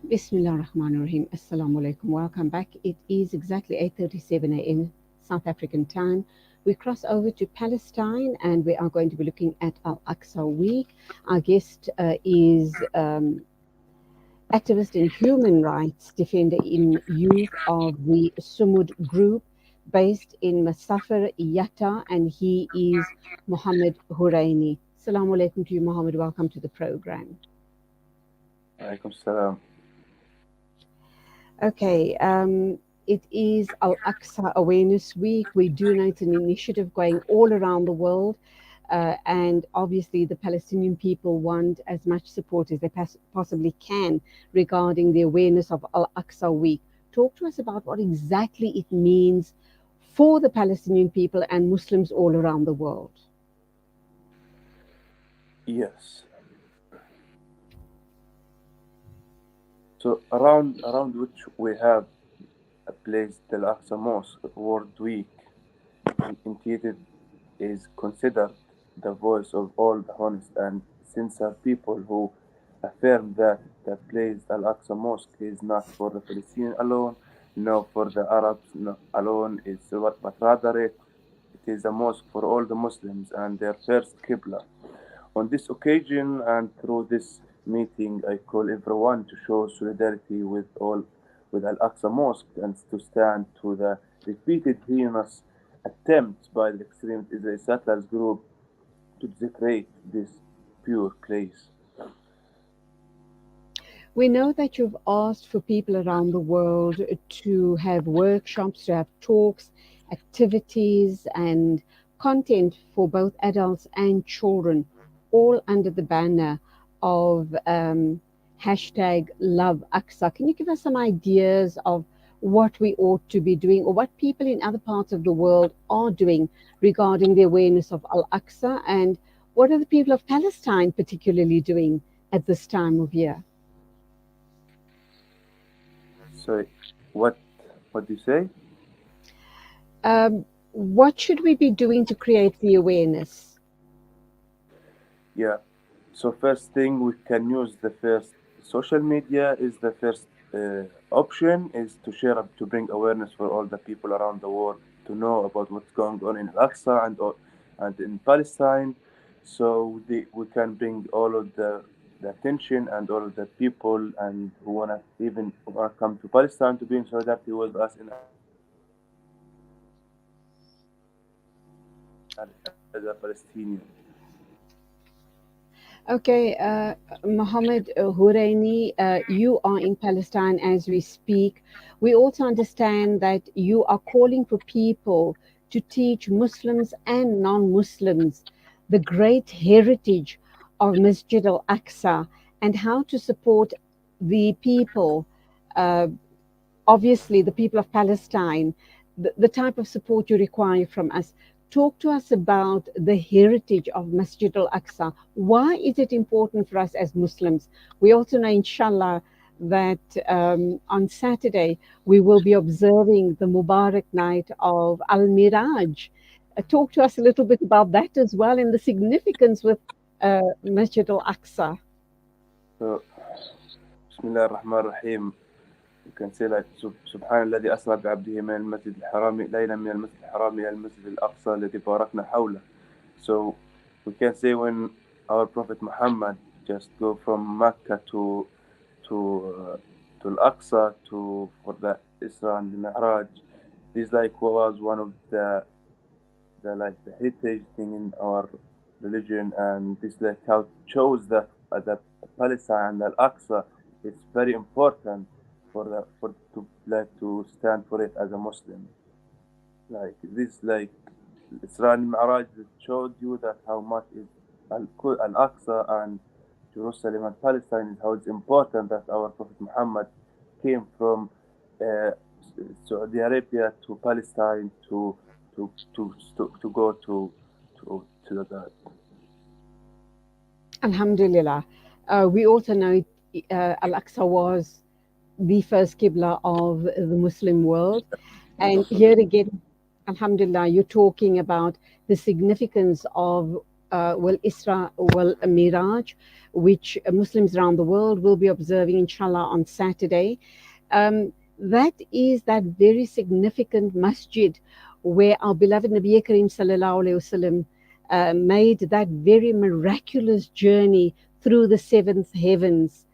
Bismillah ar-Rahman ar-Rahim. Assalamu alaikum. Welcome back. It is exactly 8:37 a.m. South African time. We cross over to Palestine and we are going to be looking at Al-Aqsa Week. Our guest is activist and human rights defender in Youth of the Sumud group based in Massafer Yatta, and he is Mohammad Hureini. Assalamu alaikum to you, Mohammed. Welcome to the program. Alaikum salam. Okay, it is Al Aqsa Awareness Week. We do know it's an initiative going all around the world, and obviously the Palestinian people want as much support as they possibly can regarding the awareness of Al Aqsa Week. Talk to us about what exactly it means for the Palestinian people and Muslims all around the world. Yes. So around which we have a place, the Al-Aqsa Mosque World Week, intended is considered the voice of all the honest and sincere people who affirm that the place Al-Aqsa Mosque is not for the Palestinians alone, no for the Arabs alone, but rather it is a mosque for all the Muslims and their first Qibla. On this occasion and through this meeting, I call everyone to show solidarity with Al-Aqsa Mosque and to stand to the repeated heinous attempts by the extremist Israeli settlers group to desecrate this pure place. We know that you've asked for people around the world to have workshops, to have talks, activities, and content for both adults and children, all under the banner of hashtag Love Aqsa. Can you give us some ideas of what we ought to be doing or what people in other parts of the world are doing regarding the awareness of Al Aqsa, and what are the people of Palestine particularly doing at this time of year? So, what do you say? What should we be doing to create the awareness? Yeah. So first thing we can use the first social media is the first option is to share to bring awareness for all the people around the world to know about what's going on in Al-Aqsa and in Palestine. So we can bring all of the attention and all of the people and who wanna even wanna come to Palestine to be in solidarity with us in as a Palestinian. Okay, Mohammad Hureini, you are in Palestine as we speak. We also understand that you are calling for people to teach Muslims and non-Muslims the great heritage of Masjid al-Aqsa and how to support the people, uh, obviously the people of Palestine, the type of support you require from us. Talk to us about the heritage of Masjid al-Aqsa. Why is it important for us as Muslims? We also know, inshallah, that on Saturday we will be observing the Mubarak night of Al-Miraj. Talk to us a little bit about that as well and the significance with Masjid al-Aqsa. So, Bismillah ar-Rahman ar-Rahim. You can say like سبحان الذي أسرى بعبده من المسجد الحرام ليلا من المسجد الحرام إلى المسجد الأقصى الذي باركنا حوله. So we can say when our Prophet Muhammad just go from Mecca to Al-Aqsa to for the Isra and the Mi'raj, this like was one of the heritage thing in our religion, and this like how it shows that the Palestine and Al-Aqsa it's very important for to like to stand for it as a Muslim. Like this like Isra and Mi'raj showed you that how much is Al-Aqsa and Jerusalem and Palestine is how it's important that our Prophet Muhammad came from uh, Saudi Arabia to Palestine to go to the God. Alhamdulillah. We also know Al-Aqsa was the first Qibla of the Muslim world. And here again, Alhamdulillah, you're talking about the significance of wal Isra wal Miraj, which Muslims around the world will be observing, inshallah, on Saturday. That is that very significant masjid where our beloved Nabi Kareem sallallahu alaihi wasallam made that very miraculous journey through the seventh heavens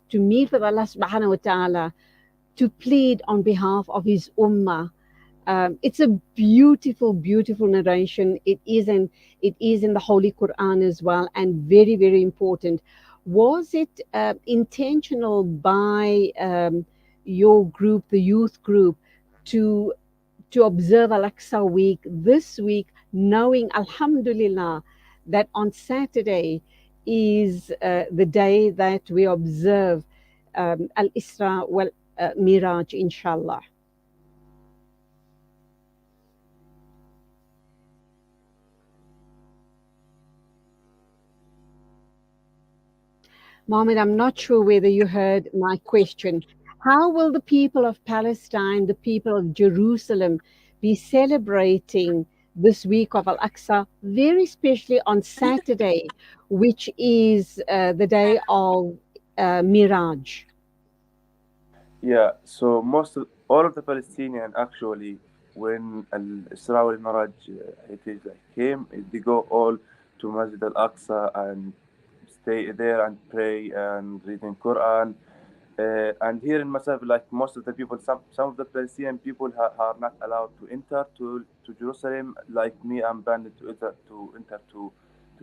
to meet with Allah subhanahu wa ta'ala, to plead on behalf of his ummah. It's a beautiful, beautiful narration. It is in the Holy Quran as well, and very, very important. Was it intentional by your group, the youth group, to observe Al-Aqsa week this week, knowing, Alhamdulillah, that on Saturday is the day that we observe Al-Isra wal Miraj, inshallah? Mohammed, I'm not sure whether you heard my question. How will the people of Palestine, the people of Jerusalem, be celebrating this week of Al Aqsa, very especially on Saturday, which is the day of Miraj? Yeah, so all of the Palestinian actually, when Al Isra wal Miraj it is like came, they go all to Masjid Al Aqsa and stay there and pray and reading Quran. And here in Massafer, like most of the people, some of the Palestinian people are not allowed to enter to Jerusalem. Like me, I'm banned to enter to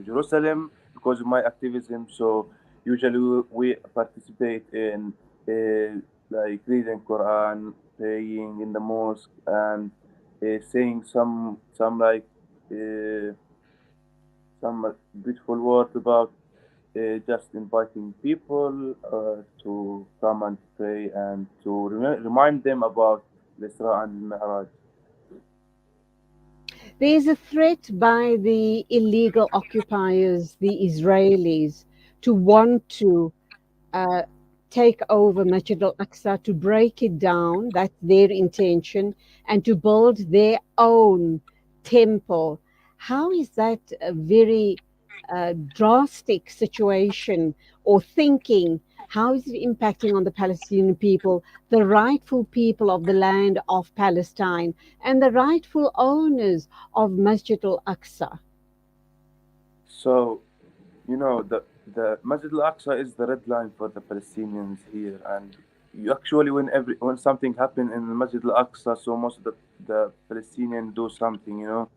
Jerusalem because of my activism. So usually we participate in like reading Quran, praying in the mosque, and saying uh, some beautiful words about just inviting people to come and pray and to remind them about the Isra and Mi'raj. There is a threat by the illegal occupiers, the Israelis, to want to uh, take over Masjid al Aqsa, to break it down. That's their intention, and to build their own temple. How is that a very drastic situation or thinking? How is it impacting on the Palestinian people, the rightful people of the land of Palestine, and the rightful owners of Masjid al Aqsa? So, the Masjid al-Aqsa is the red line for the Palestinians here. And you actually, when something happened in the Masjid al-Aqsa, so most of the Palestinians do something,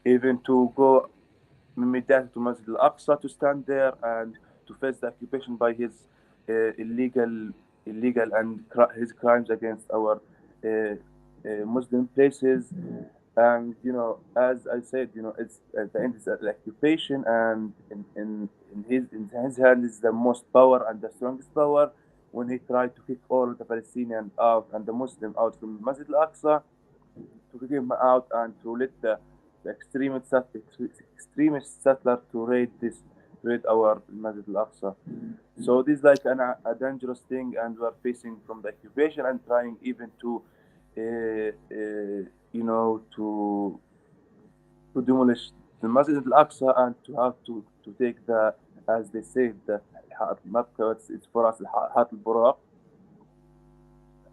even to go immediately to Masjid al-Aqsa to stand there and to face the occupation by his illegal and his crimes against our Muslim places. And as I said, it's at the end is the occupation, and in his hand is the most power and the strongest power. When he tried to kick all of the Palestinians out and the Muslim out from Masjid al-Aqsa, to kick him out and to let the extremist settler to raid our Masjid al-Aqsa. So this is like a dangerous thing, and we are facing from the occupation and trying even to, to demolish the Masjid al-Aqsa and to have to take as they say, the Mecca, it's for us, Hat al-Buraq.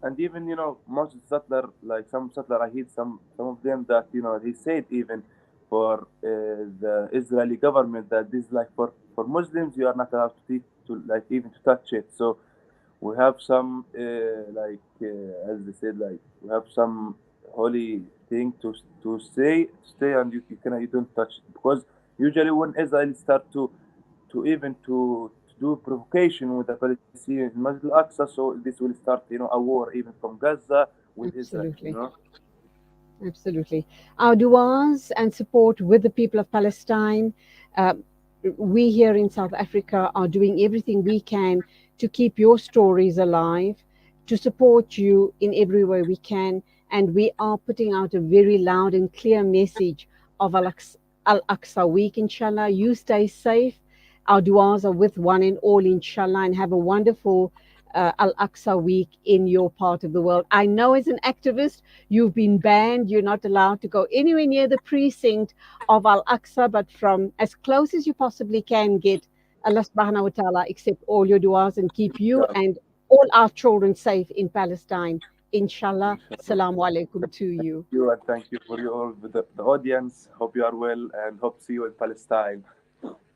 And even most settler, like some settler, I heard some of them that he said even for the Israeli government that this like for Muslims you are not allowed to like even to touch it. So we have some as they said, like we have some holy thing to stay, and you don't touch it, because usually when Israel start to do provocation with the Palestinians in Masjid al-Aqsa, so this will start a war even from Gaza with Israel. Absolutely. Absolutely. Our duas and support with the people of Palestine. Uh, we here in South Africa are doing everything we can to keep your stories alive, to support you in every way we can. And we are putting out a very loud and clear message of Al-Aqsa week, inshallah. You stay safe. Our duas are with one and all, inshallah, and have a wonderful Al Aqsa Week in your part of the world. I know as an activist, you've been banned. You're not allowed to go anywhere near the precinct of Al Aqsa, but from as close as you possibly can get, Allah subhanahu wa ta'ala accept all your du'as and keep you Inshallah. and all our children safe in Palestine. Inshallah. Inshallah. Salamu alaikum to you. You and thank you for you all, the audience. Hope you are well and hope to see you in Palestine.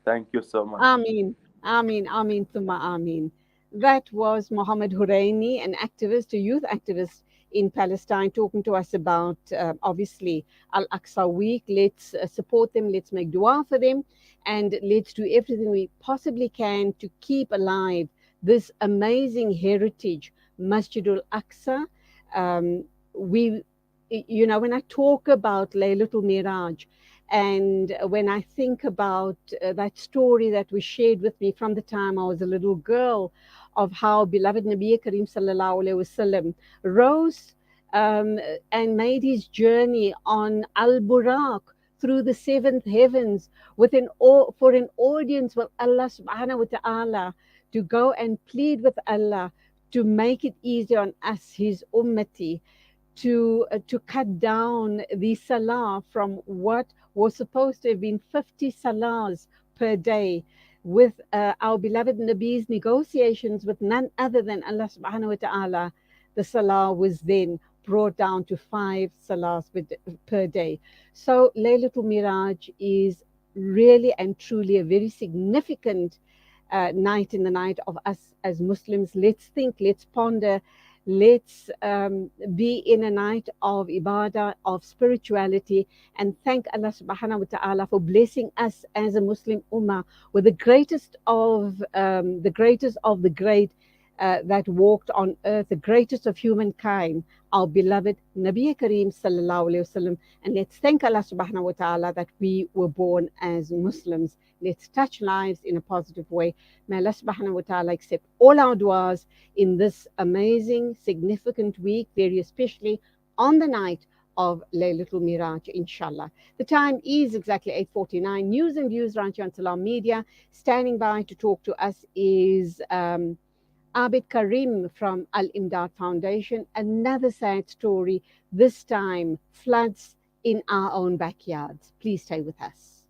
Thank you so much. Ameen, Ameen, Ameen, Thumma Ameen. That was Mohammad Hureini, an activist, a youth activist in Palestine, talking to us about obviously Al Aqsa Week. Let's support them, let's make dua for them, and let's do everything we possibly can to keep alive this amazing heritage, Masjidul Aqsa. We, you know, when I talk about Laylatul Miraj, and when I think about that story that was shared with me from the time I was a little girl, of how beloved Nabi Kareem Sallallahu Alaihi Wasallam rose and made his journey on Al Buraq through the seventh heavens for an audience with Allah Subhanahu wa Taala, to go and plead with Allah to make it easy on us, his ummati, to cut down the salah from what was supposed to have been 50 salahs per day, with our beloved Nabi's negotiations with none other than Allah subhanahu wa ta'ala. The salah was then brought down to 5 salahs per day. So Laylatul Miraj is really and truly a very significant night in the night of us as Muslims. Let's think, let's ponder, let's be in a night of ibadah, of spirituality, and thank Allah subhanahu wa ta'ala for blessing us as a Muslim ummah with the greatest of the great that walked on earth, the greatest of humankind, our beloved Nabi Kareem Sallallahu Alaihi Wasallam. And let's thank Allah subhanahu wa ta'ala that we were born as Muslims. Let's touch lives in a positive way. May Allah subhanahu wa ta'ala accept all our du'as in this amazing, significant week, very especially on the night of Laylatul Miraj, inshallah. The time is exactly 8:49. News and views right here on Salam Media. Standing by to talk to us is Abid Karim from Al Imdad Foundation. Another sad story, this time floods in our own backyards. Please stay with us.